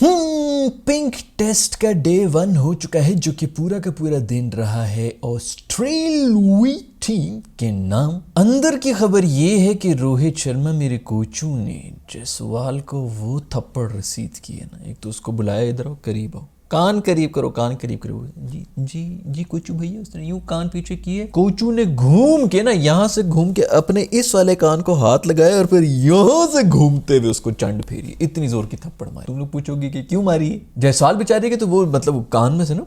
Pink test का day 1 हो चुका है, जो कि पूरा का पूरा दिन रहा है ऑस्ट्रेलियाई टीम के नाम। अंदर की खबर ये है कि रोहित शर्मा मेरे कोचू ने जायसवाल को वो थप्पड़ रसीद किए ना, एक तो उसको बुलाया, इधर आओ, करीब आओ, कान करीब करो, कान करीब करो, जी जी जी कोचू भैया। उसने यूं कान पीछे किए, कोचू ने घूम के ना, यहाँ से घूम के अपने इस वाले कान को हाथ लगाया और फिर यहाँ से घूमते हुए उसको चंड फेरी, इतनी जोर की थप्पड़ मारी। तुम लोग पूछोगे कि क्यों मारी है? जायसवाल बेचारे के तो वो मतलब कान में से ना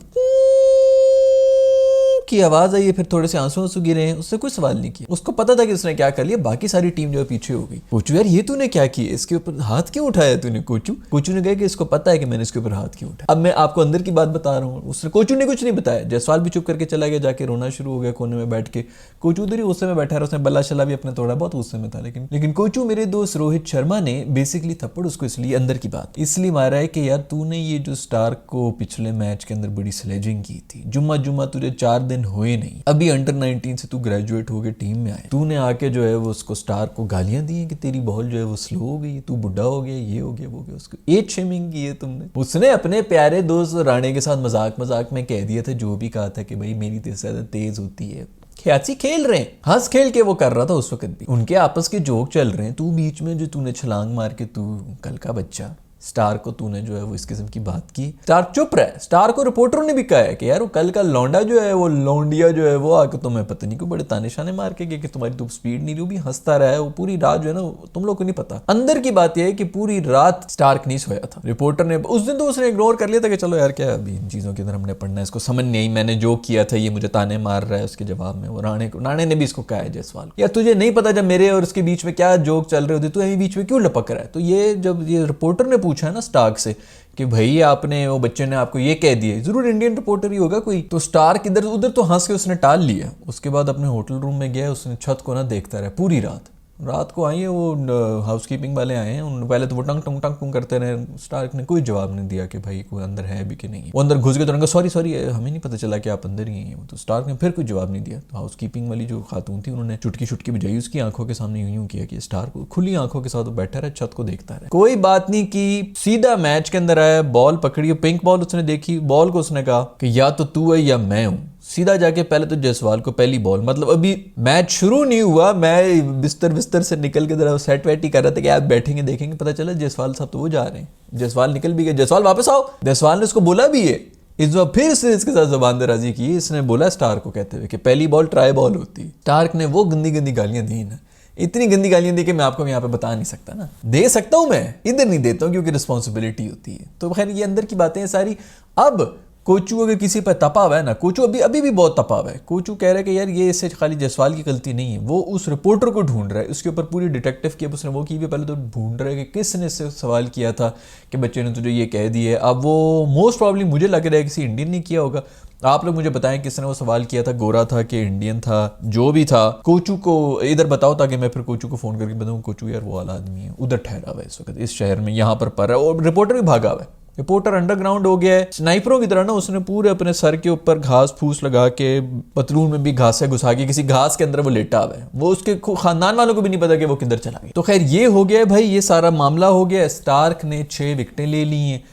की आवाज आई है, फिर थोड़े से आंसू गिरे हैं, उससे कोई सवाल नहीं किया। उसको पता था कि उसने क्या कर लिया, बाकी सारी टीम जो है पीछे हो गई। कोचू यार ये तूने क्या किया, इसके ऊपर हाथ क्यों उठाया तूने? कोचू ने कहा कि इसको पता है कि मैंने इसके ऊपर हाथ क्यों उठाया। अब मैं आपको अंदर की बात बता रहा हूँ, उसने कोचू ने कुछ नहीं बताया। जायसवाल भी चुप करके चला गया, जाके रोना शुरू हो गया कोने में बैठ के। कोचू उधर ही गुस्से में बैठा रहा, उसने बल्ला शला भी अपने थोड़ा बहुत गुस्से में था, लेकिन कोचू मेरे दोस्त रोहित शर्मा ने बेसिकली थप्पड़ उसको इसलिए, अंदर की बात इसलिए मारा है कि यार तूने ये जो स्टार्क को पिछले मैच के अंदर बड़ी स्लेजिंग की थी, जुम्मा तुझे 4 दिन हुए नहीं, अभी अंडर 19 से तू ग्रेजुएट हो गए टीम में आए, तूने आके जो है वो उसको स्टार को गालियां दी हैं कि तेरी बॉल जो है वो स्लो हो गई, तू बुढ़ा हो गया, ये हो गया, वो हो गया। उसको एज शेमिंग की है तुमने। उसने अपने प्यारे दोस्त राणे के साथ मजाक में कह दिया था, जो भी कहा था कि भाई मेरी तेज ज्यादा तेज होती है। ख्याची खेल रहे हैं, हंस खेल के वो कर रहा था उस वक्त भी, उनके आपस के जोक चल रहे हैं। तू बीच में जो तूने छलांग मार के, तू कल का बच्चा स्टार को तूने जो है वो इस किस्म की बात की। स्टार चुप रहा है। स्टार को रिपोर्टरों ने भी कहा है कि यार वो कल का लौंडा जो है, वो लौंडिया जो है वो आके तुम्हें पता नहीं को बड़े ताने शाने मार के कि तुम्हारी तो स्पीड नहीं रही, भी हंसता रहा है वो पूरी रात जो है ना, तुम लोग को नहीं पता। अंदर की बात यह है कि पूरी रात स्टार्क नहीं सोया था। रिपोर्टर ने उस दिन तो उसने इग्नोर कर लिया था कि चलो यार क्या अभी इन चीजों के अंदर हमने पढ़ना है, इसको समझ नहीं आई, मैंने जो किया था ये मुझे ताने मार रहा है। उसके जवाब में वो राणे ने भी इसको कहा है जायसवाल, यार तुझे नहीं पता जब मेरे और उसके बीच में क्या जोक चल रहे होते, तू अभी बीच में क्यों लपक रहा है? तो ये जब ये रिपोर्टर ने पूछा है ना स्टार्क से कि भाई आपने, वो बच्चे ने आपको ये कह दिया, जरूर इंडियन रिपोर्टर ही होगा कोई, तो स्टार्क इधर उधर तो हंस के उसने टाल लिया। उसके बाद अपने होटल रूम में गया, उसने छत को ना देखता रहा पूरी रात को आई है वो हाउसकीपिंग वाले आए हैं, उन पहले तो वो टंग टंग टंग टंग करते रहे। स्टार्क ने कोई जवाब नहीं दिया कि भाई कोई अंदर है भी कि नहीं है। वो अंदर घुस गए तो सॉरी हमें नहीं पता चला कि आप अंदर ही हैं। तो स्टार्क ने फिर कोई जवाब नहीं दिया। तो हाउसकीपिंग वाली जो खातून थी, उन्होंने चुटकी बजाई, उसकी आंखों के सामने यूं किया कि स्टार्क खुली आंखों के साथ बैठा रहा, छत को देखता रहा, कोई बात नहीं की। सीधा मैच के अंदर आया, बॉल पकड़ी, पिंक बॉल उसने देखी, बॉल को उसने कहा कि या तो तू है या मैं हूं। सीधा जाके पहले तो जायसवाल को पहली बॉल, मतलब अभी मैच शुरू नहीं हुआ, मैं बिस्तर से निकल के जरा सेट वेट ही कर रहा था कि आप बैठेंगे देखेंगे, पता चला जायसवाल साहब तो वो जा रहे हैं। जायसवाल निकल भी गए, जायसवाल वापस आओ। जायसवाल ने उसको बोला भी है, इस बार फिर इसने इसके साथ ज़बान दराजी की। इसने बोला स्टार को कहते हुए कि पहली बॉल ट्राई बॉल होती। स्टार्क ने वो गंदी गालियां दी ना, इतनी गंदी गालियां दी कि मैं आपको यहाँ पे बता नहीं सकता ना। दे सकता हूं मैं, इधर नहीं देता हूं क्योंकि रिस्पॉन्सिबिलिटी होती है। तो खैर ये अंदर की बातें सारी। अब कोचू अगर किसी पर तपा हुआ है ना, कोचू अभी भी बहुत तपा हुआ है। कोचू कह रहा है कि यार ये इससे खाली जायसवाल की गलती नहीं है, वो उस रिपोर्टर को ढूंढ रहा है, उसके ऊपर पूरी डिटेक्टिव की उसने वो की भी, पहले तो ढूंढ रहा है कि किसने इससे सवाल किया था कि बच्चे ने तुझे ये कह दिया। अब वो मोस्ट प्रॉब्ली मुझे लग रहा है किसी इंडियन ने किया होगा। आप लोग मुझे बताएं किसने वो सवाल किया था, गोरा था कि इंडियन था, जो भी था। कोचू को इधर बताओ ताकि मैं फिर कोचू को फोन करके बताऊं, कोचू यार वो वाला आदमी है, उधर ठहरा हुआ है इस वक्त इस शहर में, यहाँ पर पड़ रहा है। और रिपोर्टर भी भागा हुआ है, रिपोर्टर अंडरग्राउंड हो गया है। स्नाइपरों की तरह ना उसने पूरे अपने सर के ऊपर घास फूस लगा के, पतलून में भी घास से घुसा के किसी घास के अंदर वो लेटा हुआ है। वो उसके खानदान वालों को भी नहीं पता कि वो किधर चला गया। तो खैर ये हो गया भाई, ये सारा मामला हो गया। स्टार्क ने 6 विकेटें ले ली हैं।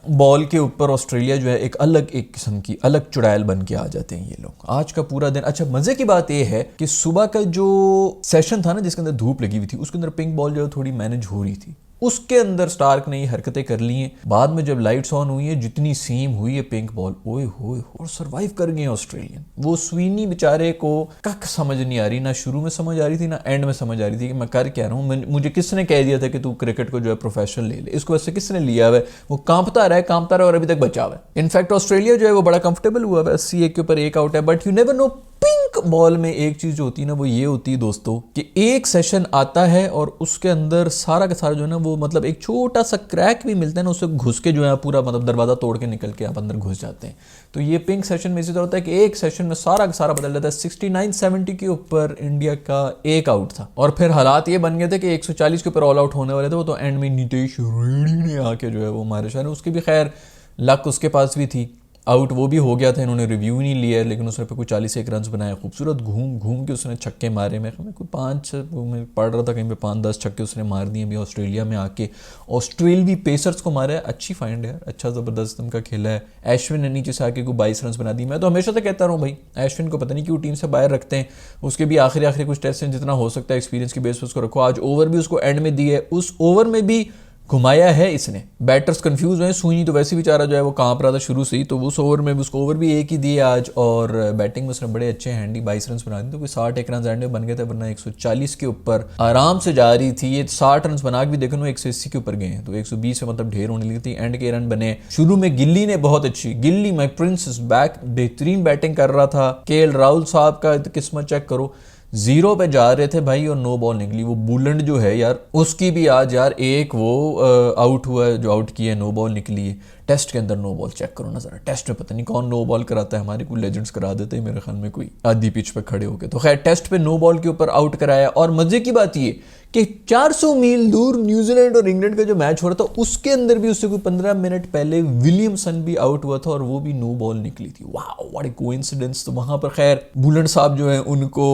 बॉल के ऊपर ऑस्ट्रेलिया जो है एक किस्म की अलग चुड़ैल बन के आ जाते हैं ये लोग। आज का पूरा दिन, अच्छा मजे की बात यह है कि सुबह का जो सेशन था ना जिसके अंदर धूप लगी हुई थी, उसके अंदर पिंक बॉल जो है थोड़ी मैनेज हो रही थी, उसके अंदर स्टार्क ने ये हरकतें कर ली हैं। बाद में जब लाइट्स ऑन हुई है, जितनी सीम हुई है पिंक बॉल, ओए होए, और सरवाइव कर गए ऑस्ट्रेलियन। वो स्वीनी बेचारे को कख समझ नहीं आ रही, ना शुरू में समझ आ रही थी ना एंड में समझ आ रही थी कि मैं कर क्या रहा हूँ। मुझे किसने कह दिया था कि तू क्रिकेट को जो है प्रोफेशनल ले ले, इसको वैसे किसने लिया है? वो कांपता रहा और अभी तक बचा हुआ है। इनफैक्ट ऑस्ट्रेलिया जो है वो बड़ा कंफर्टेबल हुआ है, 80 के ऊपर 1 आउट है। But you never know, pink ball में एक चीज जो होती है ना, वो ये होती है दोस्तों कि एक सेशन आता है और उसके अंदर सारा का सारा जो है ना, वो मतलब एक छोटा सा क्रैक भी मिलता है ना, उससे घुस के जो है पूरा मतलब दरवाजा तोड़ के निकल के आप अंदर घुस जाते हैं। तो ये पिंक सेशन में इसी तरह होता है कि एक सेशन में सारा का सारा बदल जाता है। 69-70 के ऊपर इंडिया का 1 आउट था और फिर हालात ये बन गए थे कि 140 के ऊपर ऑल आउट होने वाले थे। वो तो एंड में नीतीश रेड्डी ने आके जो है वो मारे शायद, उसकी भी खैर लक उसके पास भी थी। आउट वो भी हो गया था, इन्होंने रिव्यू नहीं लिया, लेकिन उसने पे कोई 41 रन बनाए, खूबसूरत घूम घूम के उसने छक्के मारे। मैं कोई 5 मैं पढ़ रहा था कहीं पे 5-10 छक्के उसने मार दिए अभी ऑस्ट्रेलिया में आके। ऑस्ट्रेलियावी पेसर्स को मारा है, अच्छी फाइंड है, अच्छा ज़बरदस्त उनका खेला है। एश्विन ने नीचे से आके कोई 22 रन बना दी। मैं तो हमेशा से कहता रहा हूँ भाई, एश्विन को पता नहीं क्यों टीम से बाहर रखते हैं, उसके भी आखिरी कुछ टेस्ट हैं, जितना हो सकता है एक्सपीरियंस की बेस पर उसको रखो। आज ओवर भी उसको एंड में दी है, उस ओवर में भी घुमाया है इसने। बैटर्स कंफ्यूज हुए, सुई तो वैसे बेचारा जो है वो कांप रहा था शुरू से ही, तो उस ओवर में उसको ओवर भी एक ही दिए आज, और बैटिंग में उसने बड़े अच्छे हैंडी 22 रन बना दिए, तो कोई 61 रन एंड में बन गए थे, वरना 140 के ऊपर आराम से जा रही थी ये। 60 रन बना के भी देखो 180 के ऊपर गए हैं, तो 120 में मतलब ढेर होने लगी थी। एंड के रन बने। शुरू में गिल्ली ने बहुत अच्छी, गिल्ली माई प्रिंस इज बैक, बेहतरीन बैटिंग कर रहा था। केएल राहुल साहब का किस्मत चेक करो, 0 पे जा रहे थे भाई और नो बॉल निकली। वो बुलंड जो है यार, उसकी भी आज यार एक वो आउट हुआ है, जो आउट किया है, नो बॉल निकली है। टेस्ट के अंदर नो बॉल चेक करो ना जरा, टेस्ट में पता नहीं कौन नो बॉल कराता है, हमारे कोई लेजेंड्स करा देते हैं मेरे ख्याल में, कोई आधी पिच पे खड़े होके। तो खैर टेस्ट पे नो बॉल के ऊपर आउट कराया। और मजे की बात ये कि 400 मील दूर न्यूजीलैंड और इंग्लैंड का जो मैच हो रहा था, उसके अंदर भी उससे कोई 15 मिनट पहले विलियमसन भी आउट हुआ था और वो भी नो बॉल निकली थी। वाह व्हाट ए कोइंसिडेंस। तो वहां पर खैर बुलंड साहब जो है उनको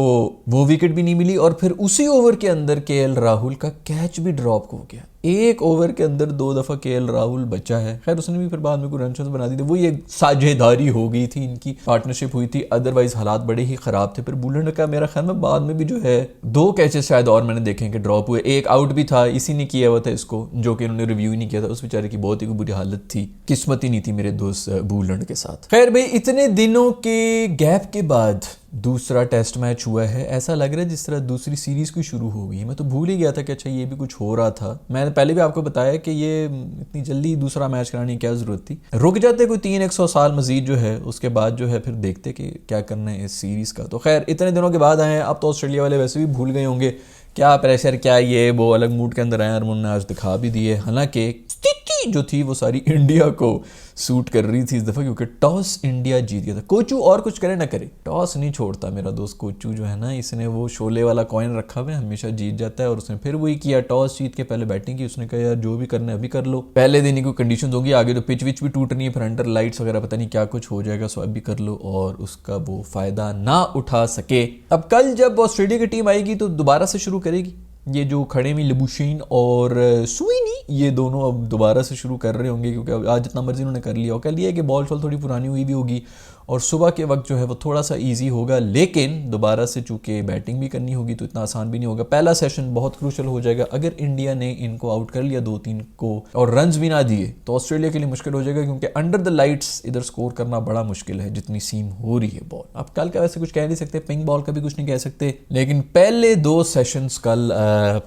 वो विकेट भी नहीं मिली, और फिर उसी ओवर के अंदर केएल राहुल का कैच भी ड्रॉप हो गया। एक ओवर के अंदर 2 दफा केएल राहुल बचा है। खैर उसने भी फिर बाद में कोई रन बना दी थी, वो ये साझेदारी हो गई थी, इनकी पार्टनरशिप हुई थी, अदरवाइज हालात बड़े ही खराब थे। फिर बुलंड का मेरा ख्याल में बाद में भी जो है 2 कैचेस शायद और मैंने देखे कि ड्रॉप हुए, एक आउट भी था, इसी ने किया हुआ था इसको, जो कि उन्होंने रिव्यू ही नहीं किया था। उस बेचारे की बहुत ही बुरी हालत थी, किस्मत ही नहीं थी मेरे दोस्त बुलंड के साथ। खैर भाई इतने दिनों के गैप के बाद दूसरा टेस्ट मैच हुआ है। ऐसा लग रहा है जिस तरह दूसरी सीरीज की शुरू हो गई है। मैं तो भूल ही गया था कि अच्छा ये भी कुछ हो रहा था। मैंने पहले भी आपको बताया कि ये इतनी जल्दी दूसरा मैच कराने की क्या जरूरत थी, रुक जाते कोई 300 साल मजीद जो है, उसके बाद जो है फिर देखते कि क्या करना है इस सीरीज का। तो खैर इतने दिनों के बाद आए हैं, अब तो ऑस्ट्रेलिया वाले वैसे भी भूल गए होंगे क्या प्रेशर, क्या ये वो, अलग मूड के अंदर आए और उन्होंने आज दिखा भी दिए। हालांकि स्थिति जो थी वो सारी इंडिया को सूट कर रही थी इस दफ़ा, क्योंकि टॉस इंडिया जीत गया था। कोचू और कुछ करे ना करे, टॉस नहीं छोड़ता मेरा दोस्त कोचू जो है ना, इसने वो शोले वाला कॉइन रखा हुआ है, हमेशा जीत जाता है। और उसने फिर वही किया, टॉस जीत के पहले बैटिंग की। उसने कहा यार जो भी करना है अभी कर लो, पहले दिन ही कोई कंडीशन होगी, आगे तो पिच विच भी टूटनी है, फिर अंडर लाइट्स वगैरह पता नहीं क्या कुछ हो जाएगा, सो अभी कर लो, और उसका वो फायदा ना उठा सके। अब कल जब ऑस्ट्रेलिया की टीम आएगी तो दोबारा से शुरू करेगी। ये जो खड़े में लबुशेन और सुइनी, ये दोनों अब दोबारा से शुरू कर रहे होंगे, क्योंकि आज जितना मर्जी उन्होंने कर लिया। और कह लिया कि बॉल शॉल थोड़ी पुरानी हुई भी होगी और सुबह के वक्त जो है वो थोड़ा सा इजी होगा, लेकिन दोबारा से चूंकि बैटिंग भी करनी होगी तो इतना आसान भी नहीं होगा। पहला सेशन बहुत क्रूशल हो जाएगा। अगर इंडिया ने इनको आउट कर लिया 2-3 को और रन्स भी ना दिए तो ऑस्ट्रेलिया के लिए मुश्किल हो जाएगा, क्योंकि अंडर द लाइट्स इधर स्कोर करना बड़ा मुश्किल है जितनी सीम हो रही है बॉल। अब कल का वैसे कुछ कह नहीं सकते, पिंक बॉल का भी कुछ नहीं कह सकते, लेकिन पहले 2 सेशंस कल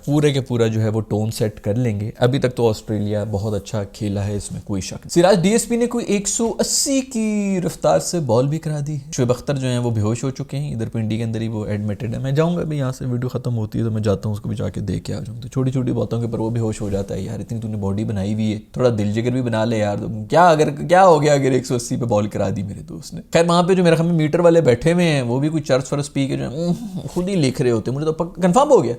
पूरे के पूरा जो है वो टोन सेट कर लेंगे। अभी तक तो ऑस्ट्रेलिया बहुत अच्छा खेला है, इसमें कोई शक नहीं। सिराज डीएसपी ने कोई 180 की रफ्तार से बॉल भी करा दी। शोएब अख्तर जो है वो बेहोश हो चुके हैं, इधर पिंडी के अंदर ही वो एडमिटेड है। मैं जाऊंगा अभी, यहाँ से वीडियो खत्म होती है तो मैं जाता हूँ उसको भी जाके देख के आ जाऊँ। तो छोटी छोटी बातों के ऊपर वो बेहोश हो जाता है। यार इतनी तूने बॉडी बनाई हुई है, थोड़ा दिल जिगर भी बना ले यार। क्या हो गया अगर 180 पे बॉल करा दी मेरे दोस्त ने। खैर वहाँ पे जो मेरे ख्याल में मीटर वाले बैठे हुए हैं वो भी कुछ चर्च फर्स पी के जो खुद ही लिख रहे होते, मुझे तो कंफर्म हो गया।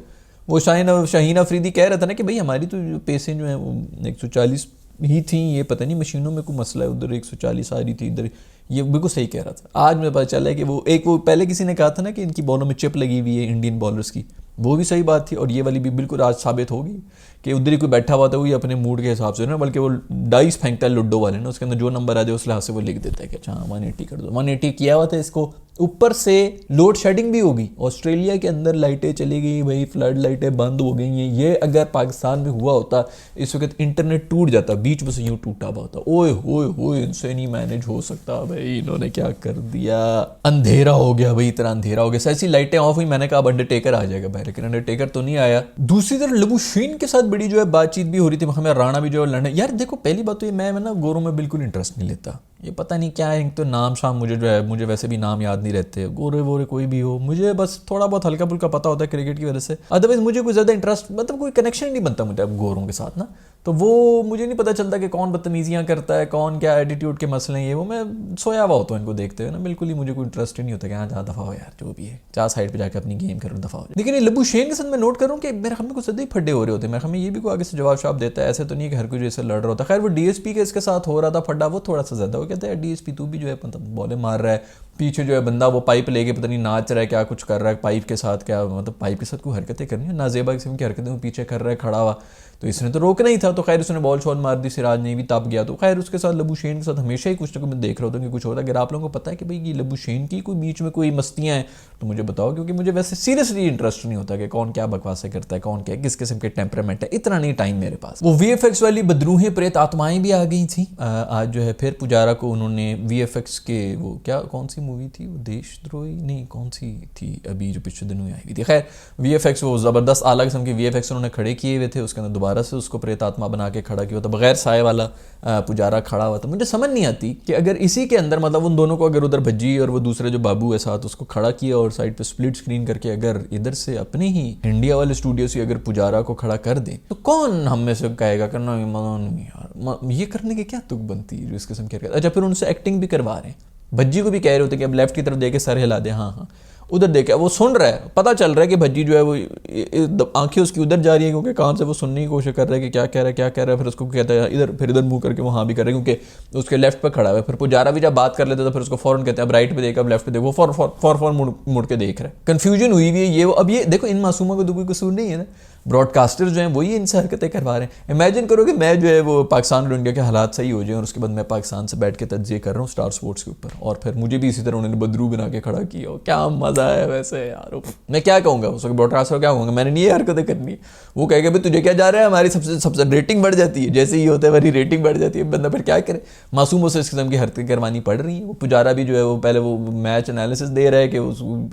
वो शाहीन अफरीदी कह रहा था ना कि भाई हमारी तो पेसें जो है वो 140 ही थी, ये पता नहीं मशीनों में कोई मसला है, उधर 140 आ रही थी, इधर ये बिल्कुल सही कह रहा था। आज मुझे पता चला है कि वो पहले किसी ने कहा था ना कि इनकी बॉलों में चिप लगी हुई है इंडियन बॉलर्स की, वो भी सही बात थी। और ये वाली भी बिल्कुल आज साबित होगी कि उधर ही कोई बैठा हुआ था, वही अपने मूड के हिसाब से ना, बल्कि वो डाइस फेंकता है लुड्डो वाले ना, उसके अंदर जो नंबर आ जाए उस लिहाज से वो लिख देता है कि अच्छा 180 कर दो। 180 किया हुआ था इसको। ऊपर से लोड शेडिंग भी होगी, ऑस्ट्रेलिया के अंदर लाइटें चली गई भाई, फ्लड लाइटें बंद हो गई हैं। ये अगर पाकिस्तान में हुआ होता इस वक्त इंटरनेट टूट जाता, बीच में से यूं टूटा हुआ होता। ओए होए होए, इनसे नहीं मैनेज हो सकता भाई, इन्होंने क्या कर दिया। अंधेरा हो गया भाई, इतना अंधेरा हो गया। ऐसी लाइटें ऑफ हुई, मैंने कहा अब अंडरटेकर आ जाएगा भाई, लेकिन अंडरटेकर तो नहीं आया। दूसरी तरफ लबुशेन के साथ बड़ी जो है बातचीत भी हो रही थी, हमें राणा भी जो है लड़ने। यार देखो पहली बात तो ये, मैं ना गोरों में बिल्कुल इंटरेस्ट नहीं लेता, ये पता नहीं क्या है, तो नाम शाम मुझे जो है, मुझे वैसे भी नाम याद नहीं रहते, गोरे वोरे कोई भी हो, मुझे बस थोड़ा बहुत हल्का फुल्का पता होता है क्रिकेट की वजह से। अदरवाइज मुझे कोई ज़्यादा इंटरेस्ट, मतलब कोई कनेक्शन नहीं बनता मुझे अब गोरों के साथ ना, तो वो मुझे नहीं पता चलता कि कौन बदतमीजियाँ करता है, कौन क्या एटीट्यूड के मसले हैं, ये वो मैं सोया हुआ होता हूँ इनको देखते हुए ना, बिल्कुल ही मुझे कोई इंटरेस्ट ही नहीं होता कि हाँ जहाँ दफ़ा हो यार, जो भी है जहाँ साइड पे जाकर अपनी गेम करूँ दफ़ा हो। लेकिन ये लबुशेन के साथ मैं नोट करूँ कि मेरे हमें कुछ ज़्यादा ही फड्डे हो रहे होते हैं, मेरे हमें ये भी कोई आगे से जवाब शाप देता है, ऐसे तो नहीं कि हर कोई जैसे लड़ रहा होता। खैर वो डीएसपी के इसके साथ हो रहा था फड्डा, वो थोड़ा सा ज़्यादा हो कहता है डीएसपी तू भी जो है मतलब बॉले मार रहा है, पीछे जो है बंदा वो पाइप लेके पता नहीं नाच रहा है, क्या कुछ कर रहा है पाइप के साथ, क्या मतलब पाइप के साथ कोई हरकतें करनी है, नाजेबा किस्म की हरकतें वो पीछे कर रहा है खड़ा हुआ, तो इसने तो रोकना ही था, तो खैर उसने बॉल शॉल मार दी, सिराज ने भी तप गया। तो खैर उसके साथ लबुशेन के साथ हमेशा ही कुछ ना कुछ मैं देख रहा होता हूँ कि कुछ होता है। अगर आप लोगों को पता है कि भाई ये लबुशेन की कोई बीच में कोई मस्तियाँ हैं तो मुझे बताओ, क्योंकि मुझे वैसे सीरियसली इंटरेस्ट नहीं होता कि कौन क्या बकवासें करता है, कौन क्या किस किस्म के टेम्परामेंट है, इतना नहीं टाइम मेरे पास। वो वीएफएक्स वाली बदरूहें प्रेत आत्माएं भी आ गई थी। आज जो है फिर पुजारा को उन्होंने वीएफएक्स के वो क्या कौन सी मूवी थी वो, देशद्रोही नहीं कौन सी थी अभी जो पिछले दिनों आई हुई थी, खैर वीएफएक्स वो जबरदस्त आला किस्म के वीएफएक्स उन्होंने खड़े किए हुए थे, उसके अंदर दोबारा से उसको प्रेत आत्मा बना के खड़ा किया था, बगैर साए वाला पुजारा खड़ा हुआ था। मुझे समझ नहीं आती कि अगर इसी के अंदर मतलब उन दोनों को अगर उधर भज्जी और वो दूसरे जो बाबू है साथ उसको खड़ा किया और साइड पे स्प्लिट स्क्रीन करके अगर इधर से अपने ही इंडिया वाले स्टूडियो से अगर पुजारा को खड़ा कर दे तो कौन हम में से कहेगा करना नहीं यार, ये करने की क्या तुक बनती है जो इस किस्म की। अच्छा फिर उनसे एक्टिंग भी करवा रहे हैं, भज्जी को भी कह रहे होते कि अब लेफ्ट की तरफ देके सर हिला दे, हाँ हाँ उधर देखा, वो सुन रहा है, पता चल रहा है कि भज्जी जो है वो आंखें उसकी उधर जा रही है क्योंकि कान से वो सुनने की कोशिश कर रहा है कि क्या कह रहा है क्या कह रहा है, फिर उसको कहता है इधर, फिर इधर मुंह करके वो हाँ भी कर रहा है क्योंकि उसके लेफ्ट पे खड़ा है। फिर पुजारा भी जब बात कर लेता है तो फिर उसको फौरन कहते हैं अब राइट पे देखा अब लेफ्ट पे देखो, फौरन मुड़ के देख रहा है, कंफ्यूजन हुई हुई है ये वो। अब ये देखो इन मासूमों को तो कोई कसूर नहीं है ना, ब्रॉडकास्टर जो हैं वही इनसे हरकतें करवा रहे हैं। इमेजिन करो कि मैं जो है वो पाकिस्तान और इंडिया के हालात सही हो जाए और उसके बाद मैं पाकिस्तान से बैठ के तज्जिए कर रहा हूँ स्टार स्पोर्ट्स के ऊपर और फिर मुझे भी इसी तरह उन्होंने बदरू बना के खड़ा किया हो, क्या मजा है वैसे यार। मैं क्या कहूँगा उसको ब्रॉडकास्टर क्या कहूँगा, मैंने नहीं ये हरकतें करनी। वो कहेगा भाई तुझे क्या जा रहा है, हमारी सबसे रेटिंग बढ़ जाती है, जैसे ही होता है हमारी रेटिंग बढ़ जाती है, बंदा फिर क्या करे। मासूमों से इस किस्म की हरकतें करवानी पड़ रही है। वो पुजारा भी जो है वो पहले वो मैच एनालिसिस दे रहा है कि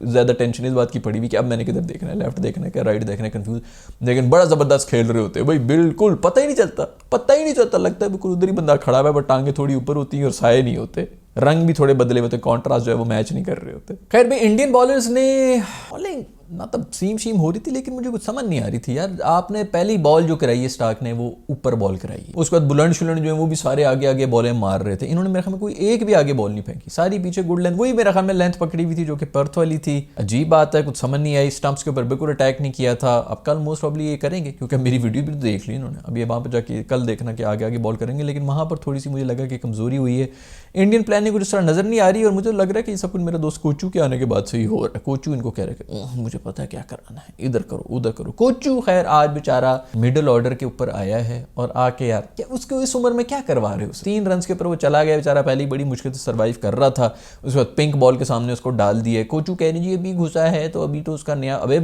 ज़्यादा टेंशन इस बात की पड़ी हुई कि अब मैंने किधर देखना है, लेफ्ट देखना है क्या राइट देखना है, कंफ्यूज, लेकिन बड़ा ज़बरदस्त खेल रहे होते हैं भाई, बिल्कुल पता ही नहीं चलता, लगता है बिल्कुल उधर ही बंदा खड़ा हुआ है, बट टांगे थोड़ी ऊपर होती हैं और साए नहीं होते, रंग भी थोड़े बदले होते, कॉन्ट्रास्ट जो है वो मैच नहीं कर रहे होते। खैर भाई इंडियन बॉलर्स ने बॉलिंग मतलब सीम हो रही थी, लेकिन मुझे कुछ समझ नहीं आ रही थी यार। आपने पहली बॉल जो कराई है स्टार्क ने वो ऊपर बॉल कराई है, उसके बाद बुलंद शुलंद जो है वो भी सारे आगे आगे बॉलें मार रहे थे, इन्होंने मेरे ख्याल में कोई एक भी आगे बॉल नहीं फेंकी, सारी पीछे गुड लेंथ, वही मेरे ख्याल में लेंथ पकड़ी हुई थी जो कि पर्थ वाली थी। अजीब बात है, कुछ समझ नहीं आई, स्टंप्स के ऊपर बिल्कुल अटैक नहीं किया था। अब कल मोस्ट प्रॉब्ली ये करेंगे क्योंकि मेरी वीडियो भी तो देख ली इन्होंने, अब ये वहाँ पर जाके कल देखना कि आगे आगे बॉल करेंगे, लेकिन वहाँ पर थोड़ी सी मुझे लगा कि कमजोरी हुई है, इंडियन प्लानिंग कुछ इस तरह नजर नहीं आ रही। और मुझे लग रहा है कि ये सब कुछ मेरे दोस्त कोचू के आने के बाद से ही हो रहा है। कोचू इनको कह रहे हैं कि मुझे पता है क्या कराना है, इधर करो उधर करो। कोचू खैर आज बेचारा मिडिल ऑर्डर के ऊपर आया है और आके यार क्या उसको इस उम्र में क्या करवा रहे हो, 3 रन के ऊपर वो चला गया बेचारा, पहले बड़ी मुश्किल से सर्वाइव कर रहा था, उसके बाद पिंक बॉल के सामने उसको डाल दिया। कोचू कह रही जी अभी घुसा है तो अभी तो उसका नया, अबे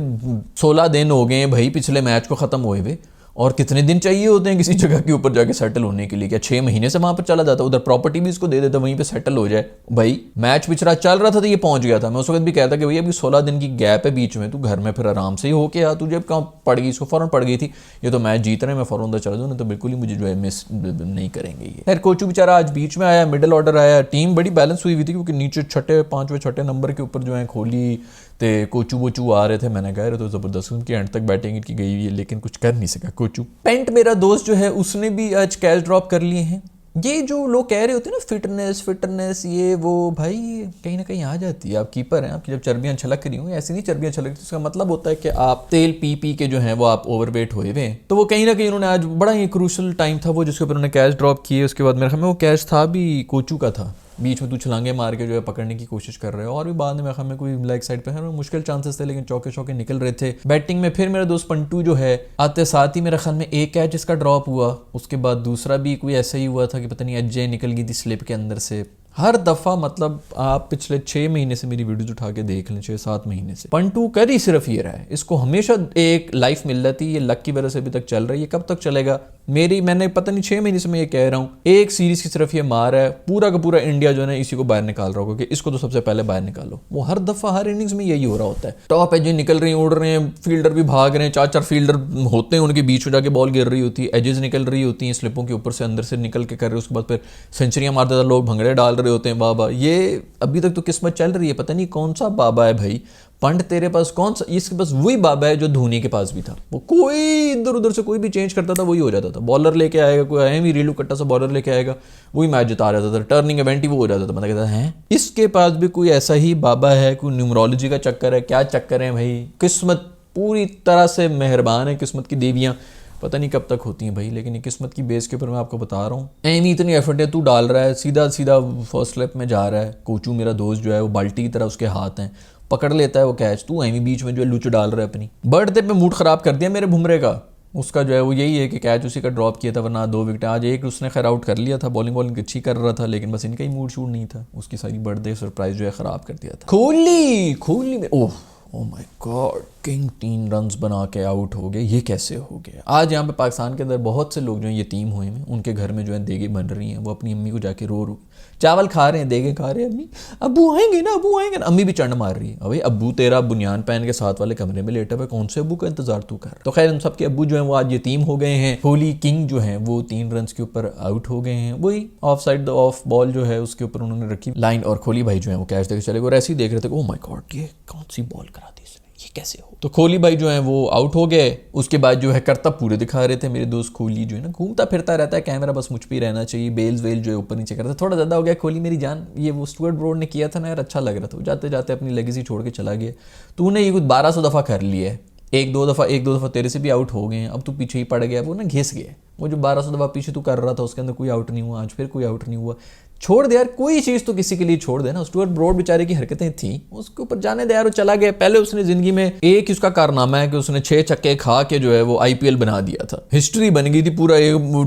16 दिन हो गए भाई पिछले मैच को खत्म हुए हुए, और कितने दिन चाहिए होते हैं किसी जगह के ऊपर जाके सेटल होने के लिए, क्या 6 महीने से वहां पर चला जाता, उधर प्रॉपर्टी भी इसको दे देता वहीं पे सेटल हो जाए। भाई मैच पिछड़ा चल रहा था तो ये पहुंच गया था, मैं उस वक्त भी कहता कि भैया अभी 16 दिन की गैप है बीच में, तू घर में फिर आराम से ही होके आ, तुझे कहाँ पड़ गई, इसको फौरन पड़ गई थी ये तो मैच जीत रहे हैं मैं फौरन उधर चला जाऊँ, तो बिल्कुल ही मुझे जो है मिस नहीं करेंगे ये। खैर कोचू बेचारा आज बीच में आया, मिडिल ऑर्डर आया, टीम बड़ी बैलेंस हुई थी क्योंकि नीचे 5वें नंबर के ऊपर जो है कोहली ते कोचू वोचू आ रहे थे, मैंने कह रहे तो ज़बरदस्त उनकी एंड तक बैटिंग की गई हुई है, लेकिन कुछ कर नहीं सका कोचू। पेंट मेरा दोस्त जो है उसने भी आज कैच ड्रॉप कर लिए हैं। ये जो लोग कह रहे होते हैं ना फिटनेस ये वो, भाई कहीं ना कहीं आ जाती है। आप कीपर हैं, आपकी जब चर्बियां छलक रही हों, ऐसी नहीं चर्बियां छलक रही, तो उसका मतलब होता है कि आप तेल पी के जो है वो आप ओवरवेट हुए हुए हैं। तो वो कहीं ना कहीं उन्होंने आज बड़ा ही क्रूशल टाइम था वो जिसके ऊपर उन्होंने कैच ड्रॉप किए। उसके बाद मेरे ख्याल में वो कैच था भी कोचू का था, बीच में तू छलांगे मार के जो है पकड़ने की कोशिश कर रहे हो, और भी बाद में मेरे ख्याल में कोई लेग साइड पे है, मुश्किल चांसेस थे लेकिन चौके निकल रहे थे। बैटिंग में फिर मेरा दोस्त पंटू जो है आते साथ ही मेरे ख्याल में एक कैच इसका ड्रॉप हुआ, उसके बाद दूसरा भी कोई ऐसा ही हुआ था कि पता नहीं अजय निकल गई थी स्लिप के अंदर से। हर दफा मतलब आप पिछले 6 महीने से मेरी वीडियोज उठा के देख लें, 6-7 महीने से पंटू कर ही सिर्फ ये रहा है, इसको हमेशा एक लाइफ मिल जाती है, ये लक की वजह से अभी तक चल रही है, कब तक चलेगा मैंने पता नहीं 6 महीने से मैं ये कह रहा हूँ, एक सीरीज की सिर्फ ये मार है, पूरा का पूरा इंडिया जो है इसी को बाहर निकाल रहा होगा कि इसको तो सबसे पहले बाहर निकालो। वो हर दफा हर इनिंग्स में यही हो रहा होता है, टॉप एजेस निकल रही हैं, उड़ रहे हैं, फील्डर भी भाग रहे हैं, 4 फील्डर होते हैं, उनके बीच में जाके बॉल गिर रही होती है, एजेस निकल रही होती हैं स्लिपों के ऊपर से, अंदर से निकल के कर रहे, उसके बाद फिर सेंचुरियां मारते थे लोग, भंगड़े डाल रहे होते हैं। बाबा ये अभी तक तो किस्मत चल रही है, पता नहीं कौन सा बाबा है भाई, पंड तेरे पास कौन सा, इसके पास वही बाबा है जो धोनी के पास भी था, वो कोई इधर उधर से कोई भी चेंज करता था वही हो जाता था, बॉलर लेके आएगा कोई अहम ही रीलू कट्टा सा बॉलर लेके आएगा वही मैच जिता जाता था, टर्निंग इवेंट ही वो हो जाता था। मतलब कहता है इसके पास भी कोई ऐसा ही बाबा है, कोई न्यूमरोलॉजी का चक्कर है, क्या चक्कर है भाई, किस्मत पूरी तरह से मेहरबान है, किस्मत की देवियाँ पता नहीं कब तक होती हैं भाई, लेकिन ये किस्मत की बेस के ऊपर मैं आपको बता रहा हूँ। एमी इतनी एफर्ट है, तू डाल रहा है, सीधा सीधा फर्स्ट स्टेप में जा रहा है। कोचू मेरा दोस्त जो है वो बाल्टी की तरह उसके हाथ हैं, पकड़ लेता है वो कैच, तू एमी बीच में जो है लुच डाल रहा है अपनी। बर्थडे पे मूड खराब कर दिया मेरे बुमरे का। उसका जो है वो यही है कि कैच उसी का ड्रॉप किया था, वरना 2 विकेट। आज एक उसने खैर आउट कर लिया था, बॉलिंग अच्छी कर रहा था, लेकिन बस इनका ही मूड शूड नहीं था। उसकी सारी बर्थडे सरप्राइज जो है खराब कर दिया था। कोहली में oh my God, king 3 runs बना के आउट हो गए, ये कैसे हो गया। आज यहाँ पे पाकिस्तान के अंदर बहुत से लोग जो हैं यतीम हुए हैं, उनके घर में जो है देगे बन रही हैं, वो अपनी अम्मी को जाके रो चावल खा रहे हैं, देगे खा रहे हैं, अम्मी अब्बू आएंगे ना, अब्बू आएंगे ना। अम्मी भी चंड मार रही है, अबे अब्बू तेरा बुनियान पहन के साथ वाले कमरे में लेटा हुआ, कौन से अब्बू का इंतजार तू कर। तो खैर उन सबके अब्बू जो है वो आज यतीम हो गए हैं। कोहली किंग जो है वो 3 रन्स के ऊपर आउट हो गए हैं। वही of side the of ball जो है उसके ऊपर उन्होंने रखी लाइन, और कोहली भाई जो है वो कैच देके चले गए और ऐसे ही देख रहे थे, ओह माय गॉड ये कौन सी बॉल करा दी इसने, ये कैसे हो। तो कोहली भाई जो है वो आउट हो गए। उसके बाद जो है करतब पूरे दिखा रहे थे मेरे दोस्त कोहली, जो है ना घूमता फिरता रहता है, कैमरा बस मुझ पे ही रहना चाहिए, बेल्स वेल जो है ऊपर नीचे करता है। थोड़ा ज़्यादा हो गया कोहली मेरी जान, ये वो स्टुअर्ट ब्रॉड ने किया था ना यार, अच्छा लग रहा था, जाते जाते अपनी लेगेसी छोड़ के चला गया। तूने ये कुछ 1200 दफ़ा कर लिया है, एक दो दफ़ा तेरे से भी आउट हो गए हैं, अब तू पीछे ही पड़ गया, वो ना घिस गया। वो जो 1200 दफ़ा पीछे तू कर रहा था उसके अंदर कोई आउट नहीं हुआ, आज फिर कोई आउट नहीं हुआ। छोड़ दे यार, कोई चीज़ तो किसी के लिए छोड़ दे ना। स्टुअर्ट ब्रॉड बेचारे की हरकतें थी, उसके ऊपर जाने दे यार, वो चला गया। पहले उसने जिंदगी में एक ही उसका कारनामा है कि उसने 6 छक्के खा के जो है वो IPL बना दिया था, हिस्ट्री बन गई थी, पूरा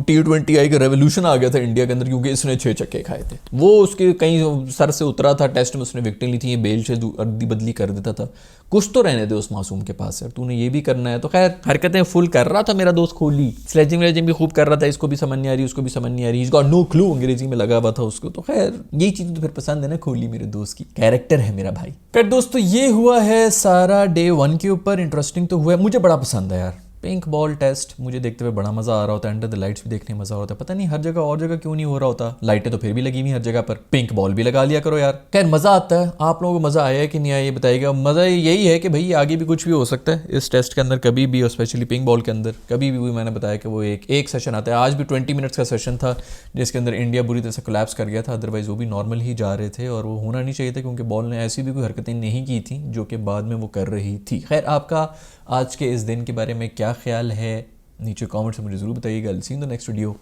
T20 का रेवोल्यूशन आ गया था इंडिया के अंदर, क्योंकि इसने 6 छक्के खाए थे। वो उसके कहीं सर से उतरा था, टेस्ट में उसने विकेटें ली थी, ये बेल से अदली बदली कर देता था। कुछ तो रहने दे उस मासूम के पास यार, तूने ये भी करना है। तो खैर हरकतें फुल कर रहा था मेरा दोस्त कोहली, स्लेजिंग वेलेजिंग भी खूब कर रहा था, इसको भी समझ नहीं आ रही, उसको भी समझ नहीं आ रही, इसका नो क्लू अंग्रेजी में लगा हुआ था उसको। तो खैर यही चीज़ तो फिर पसंद है ना, कोहली मेरे दोस्त की कैरेक्टर है मेरा भाई। खैर दोस्तों ये हुआ है सारा डे 1 के ऊपर। इंटरेस्टिंग तो हुआ है, मुझे बड़ा पसंद है यार। पिंक बॉल टेस्ट मुझे देखते हुए बड़ा मज़ा आ रहा होता है, अंडर द लाइट्स भी देखने में मज़ा होता है। पता नहीं हर जगह और जगह क्यों नहीं हो रहा होता, लाइटें तो फिर भी लगी हुई हर जगह पर, पिंक बॉल भी लगा लिया करो यार। खैर मज़ा आता है। आप लोगों को मज़ा आया है कि नहीं आया ये बताइएगा। मज़ा यही है कि भाई आगे भी कुछ भी हो सकता है इस टेस्ट के अंदर कभी भी, और स्पेशली पिंक बॉल के अंदर कभी भी। मैंने बताया कि वो एक सेशन आता है, आज भी 20 मिनट्स का सेशन था जिसके अंदर इंडिया बुरी तरह से कोलैप्स कर गया था, अदरवाइज वो भी नॉर्मल ही जा रहे थे, और वो होना नहीं चाहिए था क्योंकि बॉल ने ऐसी भी कोई हरकतें नहीं की थी जो कि बाद में वो कर रही थी। खैर आपका आज के इस दिन के बारे में क्या ख्याल है, नीचे कमेंट से मुझे ज़रूर बताइएगा। सी इन द नेक्स्ट वीडियो।